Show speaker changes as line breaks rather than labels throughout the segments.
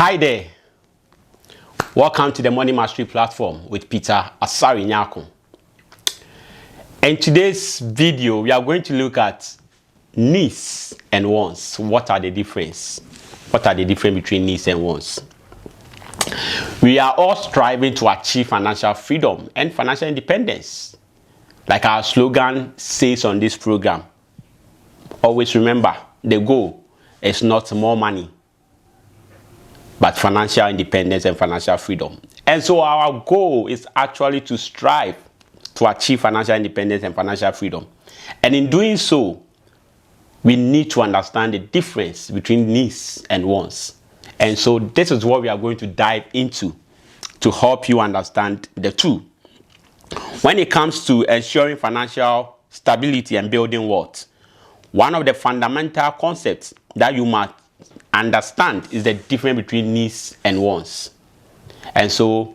Hi there. Welcome to the Money Mastery platform with Peter Asare Nyarko. In today's video, we are going to look at needs and wants. What are the difference? What are the difference between needs and wants? We are all striving to achieve financial freedom and financial independence. Like our slogan says on this program, always remember, the goal is not more money, but financial independence and financial freedom. And so our goal is actually to strive to achieve financial independence and financial freedom. And in doing so, we need to understand the difference between needs and wants. And so this is what we are going to dive into to help you understand the two. When it comes to ensuring financial stability and building wealth, one of the fundamental concepts that you must understand is the difference between needs and wants. And so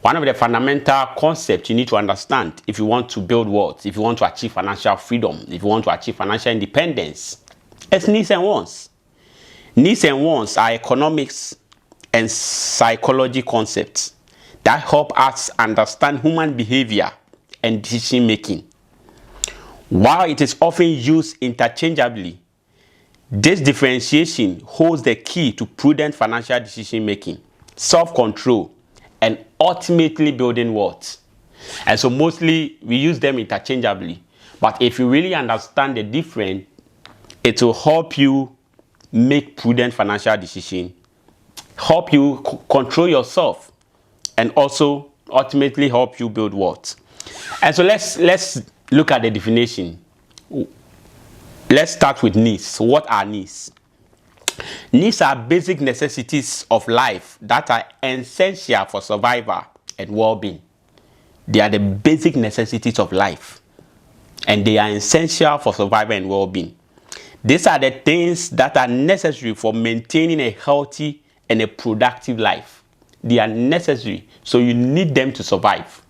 one of the fundamental concepts you need to understand if you want to build wealth, if you want to achieve financial freedom, if you want to achieve financial independence, is needs and wants. Needs and wants are economics and psychology concepts that help us understand human behavior and decision making. While it is often used interchangeably, this differentiation holds the key to prudent financial decision making, self-control, and ultimately building wealth. And so mostly we use them interchangeably. But if you really understand the difference, it will help you make prudent financial decisions, help you control yourself, and also ultimately help you build wealth. And so let's look at the definition. Let's start with needs. What are needs? Needs are basic necessities of life that are essential for survival and well-being. They are the basic necessities of life, and they are essential for survival and well-being. These are the things that are necessary for maintaining a healthy and a productive life. They are necessary, so you need them to survive.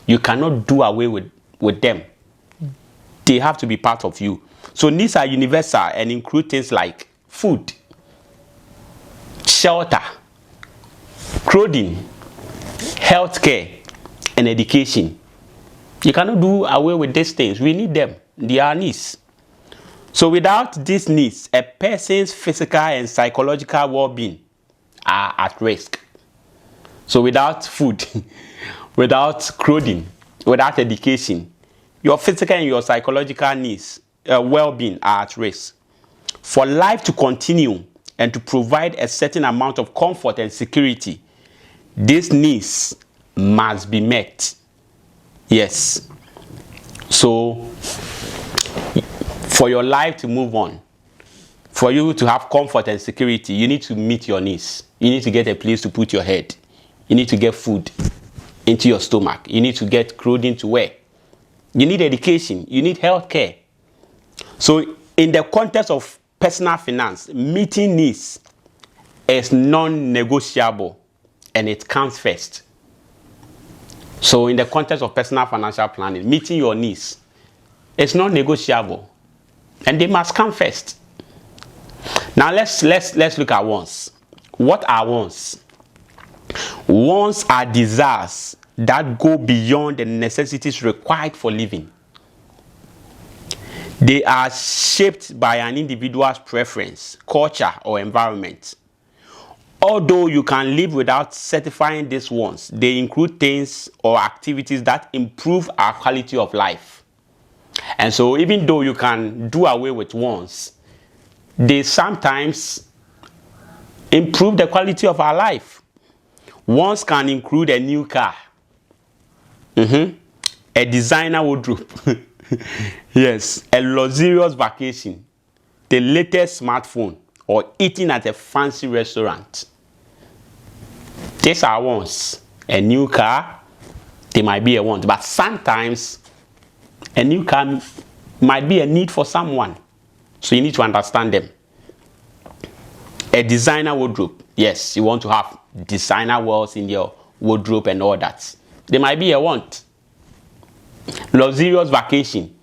You cannot do away with them. They have to be part of you. So needs are universal and include things like food, shelter, clothing, healthcare, and education. You cannot do away with these things. We need them. They are needs. So without these needs, a person's physical and psychological well-being are at risk. So without food, without clothing, without education, your physical and your psychological needs, well-being are at risk. For life to continue and to provide a certain amount of comfort and security, these needs must be met. Yes. So for your life to move on, for you to have comfort and security, you need to meet your needs. You need to get a place to put your head. You need to get food into your stomach. You need to get clothing to wear. You need education. You need health care. So in the context of personal finance, meeting needs is non-negotiable and it comes first. So in the context of personal financial planning, meeting your needs is non-negotiable and they must come first. Now let's look at wants. What are wants? Wants are desires that go beyond the necessities required for living. They are shaped by an individual's preference, culture, or environment. Although you can live without satisfying these wants, they include things or activities that improve our quality of life. And so even though you can do away with wants, they sometimes improve the quality of our life. Wants can include a new car, a designer wardrobe, yes, a luxurious vacation, the latest smartphone, or eating at a fancy restaurant. These are wants. A new car, they might be a want, but sometimes a new car might be a need for someone. So you need to understand them. A designer wardrobe, yes, you want to have designer wears in your wardrobe and all that. They might be a want. Luxurious vacation,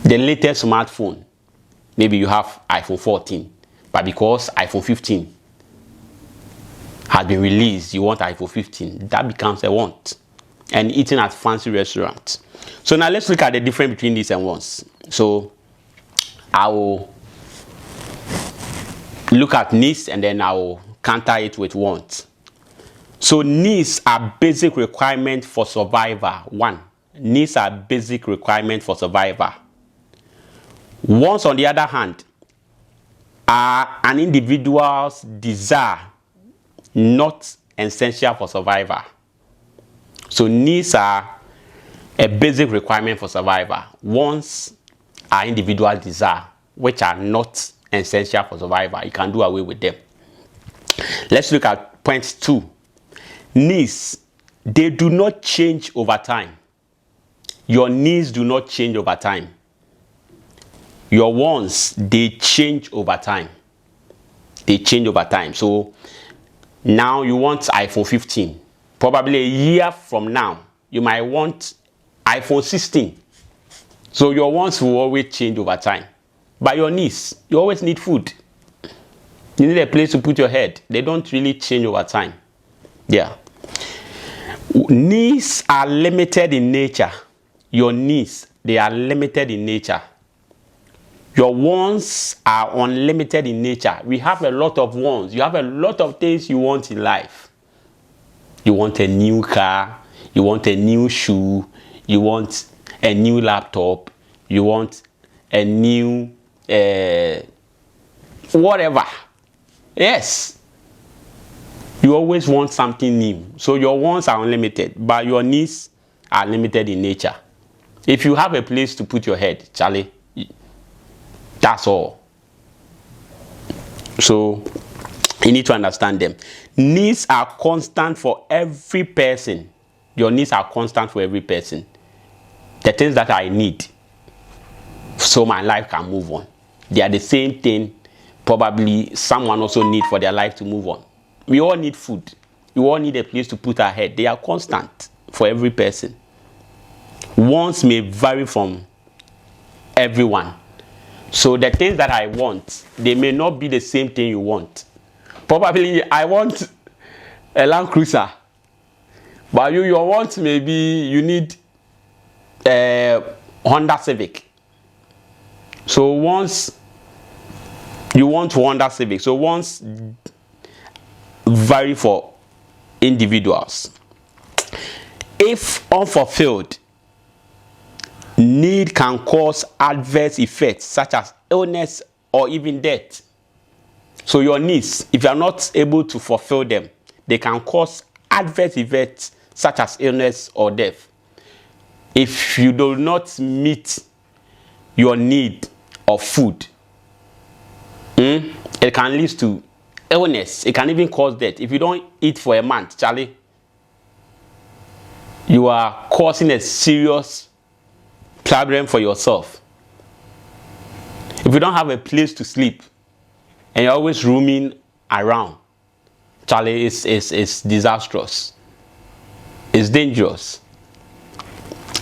the latest smartphone. Maybe you have iPhone 14, but because iPhone 15 has been released, you want iPhone 15, that becomes a want. And eating at fancy restaurants. So now let's look at the difference between these and wants. So I will look at needs and then I will counter it with wants. So needs are basic requirements for survival. One, needs are basic requirements for survival. Wants, on the other hand, are an individual's desire, not essential for survival. So needs are a basic requirement for survival. Wants are individual desire, which are not essential for survival. You can do away with them. Let's look at point 2. Needs, they do not change over time. Your needs do not change over time. Your wants, they change over time. They change over time. So now you want iPhone 15. Probably a year from now, you might want iPhone 16. So your wants will always change over time. But your needs, you always need food. You need a place to put your head. They don't really change over time. Yeah. Needs are limited in nature. Your needs, they are limited in nature. Your wants are unlimited in nature. We have a lot of wants. You have a lot of things you want in life. You want a new car. You want a new shoe. You want a new laptop. You want a new whatever. Yes. You always want something new. So your wants are unlimited, but your needs are limited in nature. If you have a place to put your head, Charlie, that's all. So you need to understand them. Needs are constant for every person. Your needs are constant for every person. The things that I need so my life can move on, they are the same thing probably someone also need for their life to move on. We all need food. We all need a place to put our head. They are constant for every person. Wants may vary from everyone. So the things that I want, they may not be the same thing you want. Probably I want a Land Cruiser, but your want maybe you need a Honda Civic. So once you want Honda Civic, so wants vary for individuals. If unfulfilled, need can cause adverse effects such as illness or even death. So your needs, if you are not able to fulfill them, they can cause adverse effects such as illness or death. If you do not meet your need of food, it can lead to illness. It can even cause death. If you don't eat for a month, Charlie, you are causing a serious problem for yourself. If you don't have a place to sleep and you're always roaming around, Charlie, it's disastrous. It's dangerous.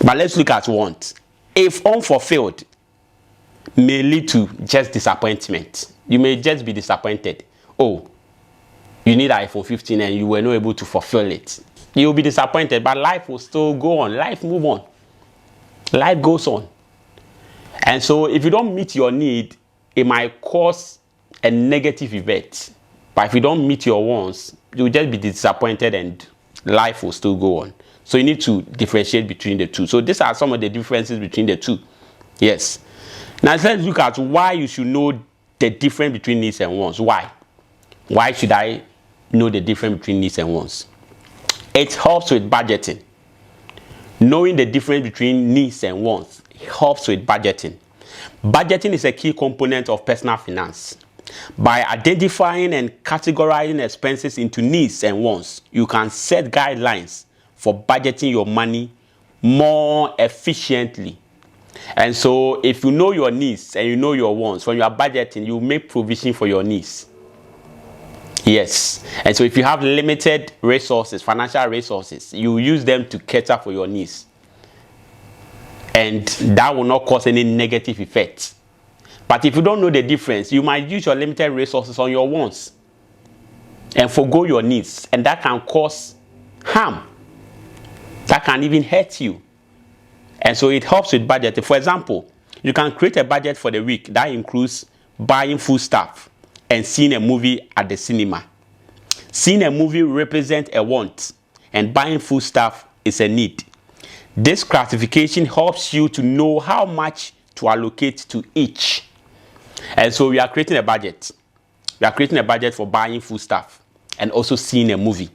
But let's look at want. If unfulfilled, may lead to just disappointment. You may just be disappointed. Oh, you need iPhone 15 and you were not able to fulfill it. You'll be disappointed, but life will still go on. Life move on. Life goes on. And so if you don't meet your need, it might cause a negative event. But if you don't meet your wants, you'll just be disappointed and life will still go on. So you need to differentiate between the two. So these are some of the differences between the two. Yes. Now let's look at why you should know the difference between needs and wants. Why? Why should I know the difference between needs and wants? It helps with budgeting. Knowing the difference between needs and wants helps with budgeting. Budgeting is a key component of personal finance. By identifying and categorizing expenses into needs and wants, you can set guidelines for budgeting your money more efficiently. And so if you know your needs and you know your wants, when you are budgeting, you make provision for your needs. Yes. And so if you have limited resources, financial resources, you use them to cater for your needs. And that will not cause any negative effects. But if you don't know the difference, you might use your limited resources on your wants. and forgo your needs, and that can cause harm. That can even hurt you. And so it helps with budgeting. For example, you can create a budget for the week that includes buying food stuff and seeing a movie at the cinema. Seeing a movie represents a want, and buying food stuff is a need. This classification helps you to know how much to allocate to each. And so we are creating a budget. We are creating a budget for buying food stuff and also seeing a movie.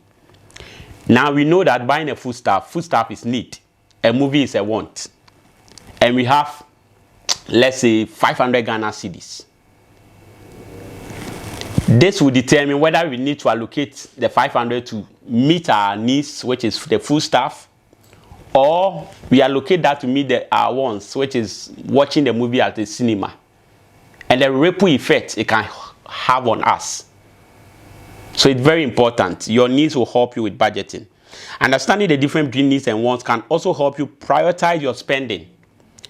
Now we know that buying a food stuff is need. A movie is a want. And we have, let's say, 500 Ghana cedis. This will determine whether we need to allocate the 500 to meet our needs, which is the food stuff, or we allocate that to meet our wants, which is watching the movie at the cinema. And the ripple effect it can have on us. So it's very important. Your needs will help you with budgeting. Understanding the difference between needs and wants can also help you prioritize your spending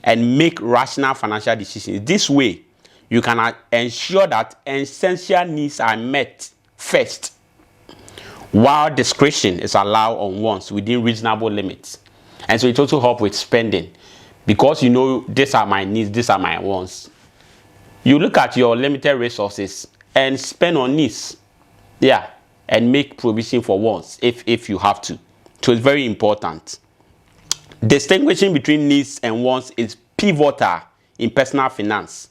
and make rational financial decisions. This way, you can ensure that essential needs are met first, while discretion is allowed on wants within reasonable limits. And so it also helps with spending, because you know these are my needs, these are my wants. You look at your limited resources and spend on needs, and make provision for wants if you have to. So it's very important. Distinguishing between needs and wants is pivotal in personal finance,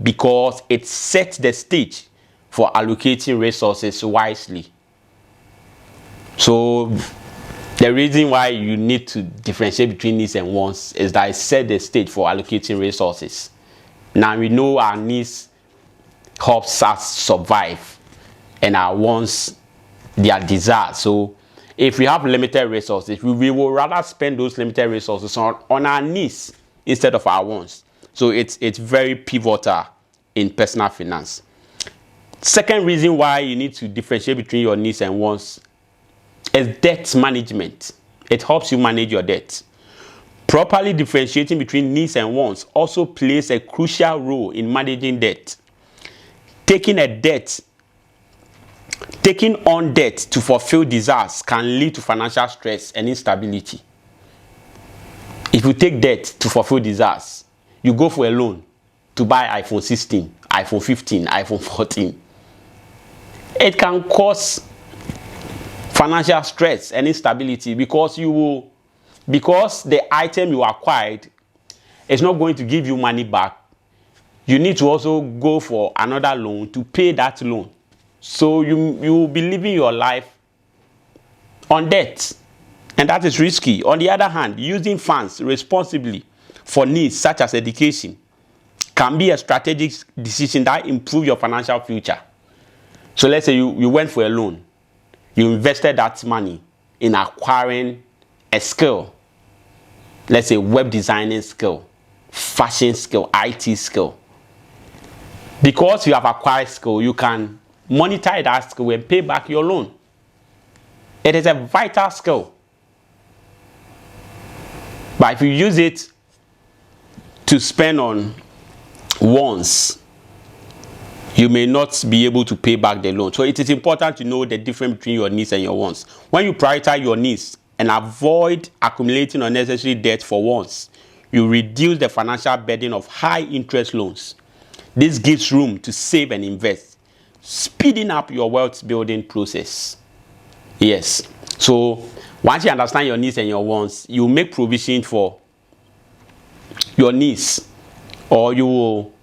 because it sets the stage for allocating resources wisely. So the reason why you need to differentiate between needs and wants is that it sets the stage for allocating resources. Now we know our needs helps us survive, and our wants, their desires. So if we have limited resources, we will rather spend those limited resources on our needs instead of our wants. So it's very pivotal in personal finance. Second reason why you need to differentiate between your needs and wants is debt management. It helps you manage your debt. Properly differentiating between needs and wants also plays a crucial role in managing debt. Taking on debt to fulfill desires can lead to financial stress and instability. If you take debt to fulfill desires, you go for a loan to buy iPhone 16, iPhone 15, iPhone 14. It can cause financial stress and instability, because the item you acquired is not going to give you money back. You need to also go for another loan to pay that loan. So you will be living your life on debt, and that is risky. On the other hand, using funds responsibly for needs such as education can be a strategic decision that improves your financial future. So let's say you went for a loan. You invested that money in acquiring a skill. Let's say web designing skill, fashion skill, IT skill. Because you have acquired skill, you can monetize that skill and pay back your loan. It is a vital skill. But if you use it to spend on wants, you may not be able to pay back the loan. So it is important to know the difference between your needs and your wants. When you prioritize your needs and avoid accumulating unnecessary debt for wants, you reduce the financial burden of high interest loans. This gives room to save and invest, speeding up your wealth building process. Yes. So once you understand your needs and your wants, you make provision for your needs, or you will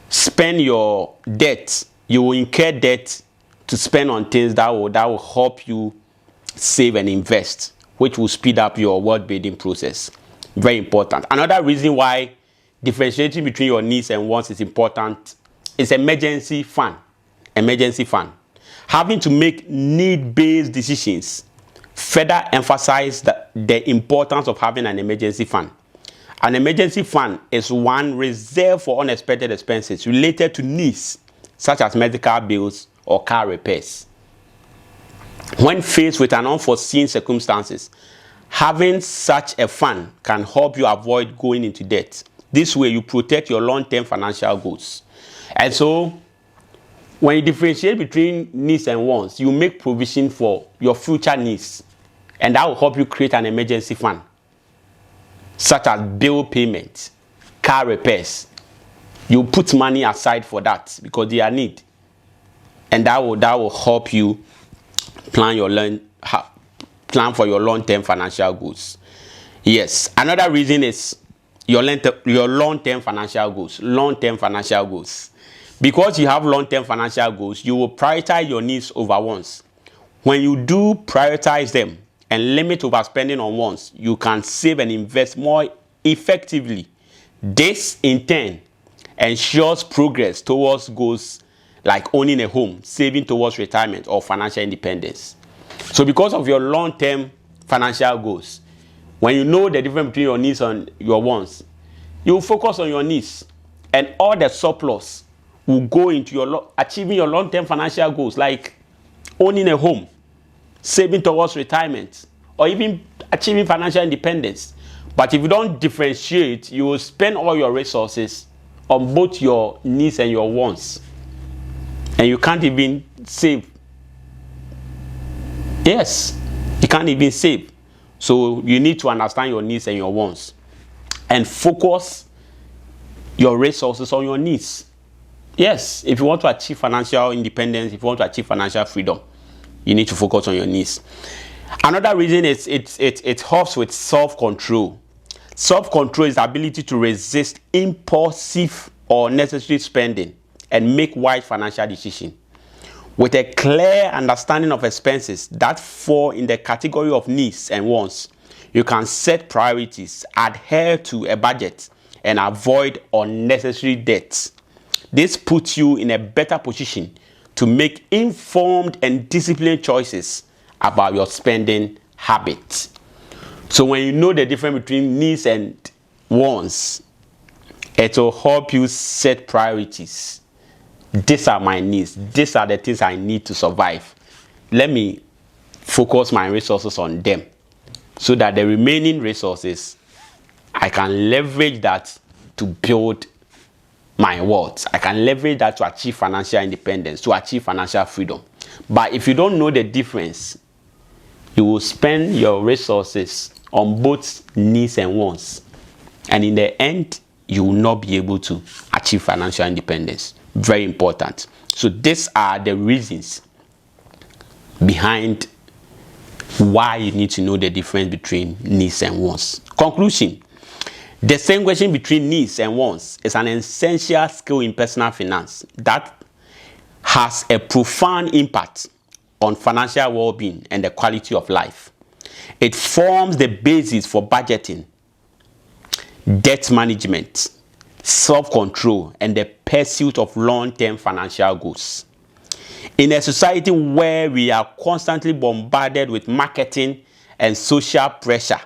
spend your debt. You will incur debt to spend on things that will help you save and invest, which will speed up your wealth building process. Very important. Another reason why differentiating between your needs and wants is important is emergency fund. Emergency fund. Having to make need-based decisions further emphasize the importance of having an emergency fund. An emergency fund is one reserved for unexpected expenses related to needs such as medical bills or car repairs. When faced with an unforeseen circumstances, having such a fund can help you avoid going into debt. This way, you protect your long-term financial goals. And so, When you differentiate between needs and wants, you make provision for your future needs, and that will help you create an emergency fund, such as bill payment, car repairs. You put money aside for that because they are need, and that will help you plan for your long-term financial goals. Yes, another reason is your long-term financial goals. Long-term financial goals. Because you have long-term financial goals, you will prioritize your needs over wants. When you do prioritize them and limit overspending on wants, you can save and invest more effectively. This, in turn, ensures progress towards goals like owning a home, saving towards retirement, or financial independence. So because of your long-term financial goals, when you know the difference between your needs and your wants, you will focus on your needs, and all the surplus will go into achieving your long-term financial goals, like owning a home, saving towards retirement, or even achieving financial independence. But if you don't differentiate, you will spend all your resources on both your needs and your wants, and you can't even save. Yes, you can't even save. So you need to understand your needs and your wants and focus your resources on your needs. Yes, if you want to achieve financial independence, if you want to achieve financial freedom, you need to focus on your needs. Another reason is it helps with self-control. Self-control is the ability to resist impulsive or unnecessary spending and make wise financial decisions. With a clear understanding of expenses that fall in the category of needs and wants, you can set priorities, adhere to a budget, and avoid unnecessary debts. This puts you in a better position to make informed and disciplined choices about your spending habits. So when you know the difference between needs and wants, it will help you set priorities. These are my needs. These are the things I need to survive. Let me focus my resources on them so that the remaining resources, I can leverage that to build my wealth. I can leverage that to achieve financial independence, to achieve financial freedom. But if you don't know the difference, you will spend your resources on both needs and wants, and in the end, you will not be able to achieve financial independence. Very important. So these are the reasons behind why you need to know the difference between needs and wants. Conclusion: distinguishing between needs and wants is an essential skill in personal finance that has a profound impact on financial well-being and the quality of life. It forms the basis for budgeting, debt management, self-control, and the pursuit of long-term financial goals. In a society where we are constantly bombarded with marketing and social pressure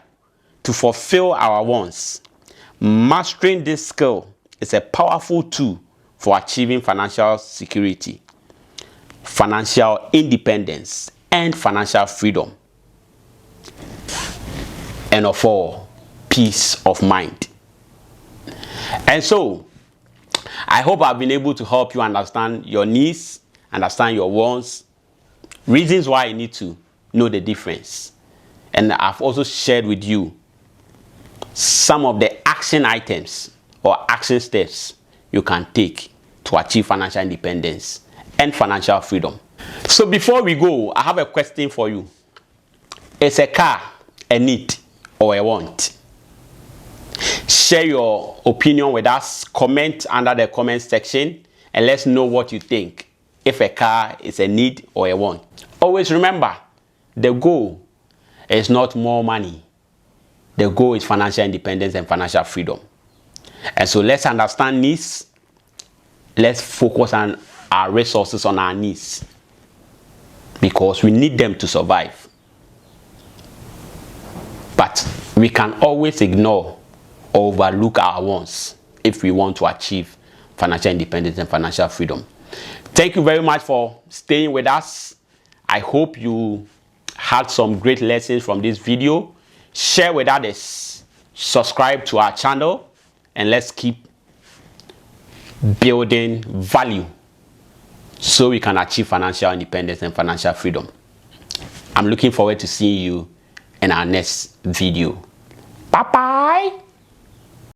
to fulfill our wants, mastering this skill is a powerful tool for achieving financial security, financial independence, and financial freedom, and of all, peace of mind. And so, I hope I've been able to help you understand your needs, understand your wants, reasons why you need to know the difference. And I've also shared with you some of the action items or action steps you can take to achieve financial independence and financial freedom. So before we go, I have a question for you. Is a car a need or a want? Share your opinion with us. Comment under the comment section and let's know what you think. If a car is a need or a want. Always remember, the goal is not more money. The goal is financial independence and financial freedom. And so let's understand needs. Let's focus on our resources on our needs, because we need them to survive. But we can always ignore or overlook our wants if we want to achieve financial independence and financial freedom. Thank you very much for staying with us. I hope you had some great lessons from this video. Share with others, subscribe to our channel, and let's keep building value so we can achieve financial independence and financial freedom. I'm looking forward to seeing you in our next video. Bye bye.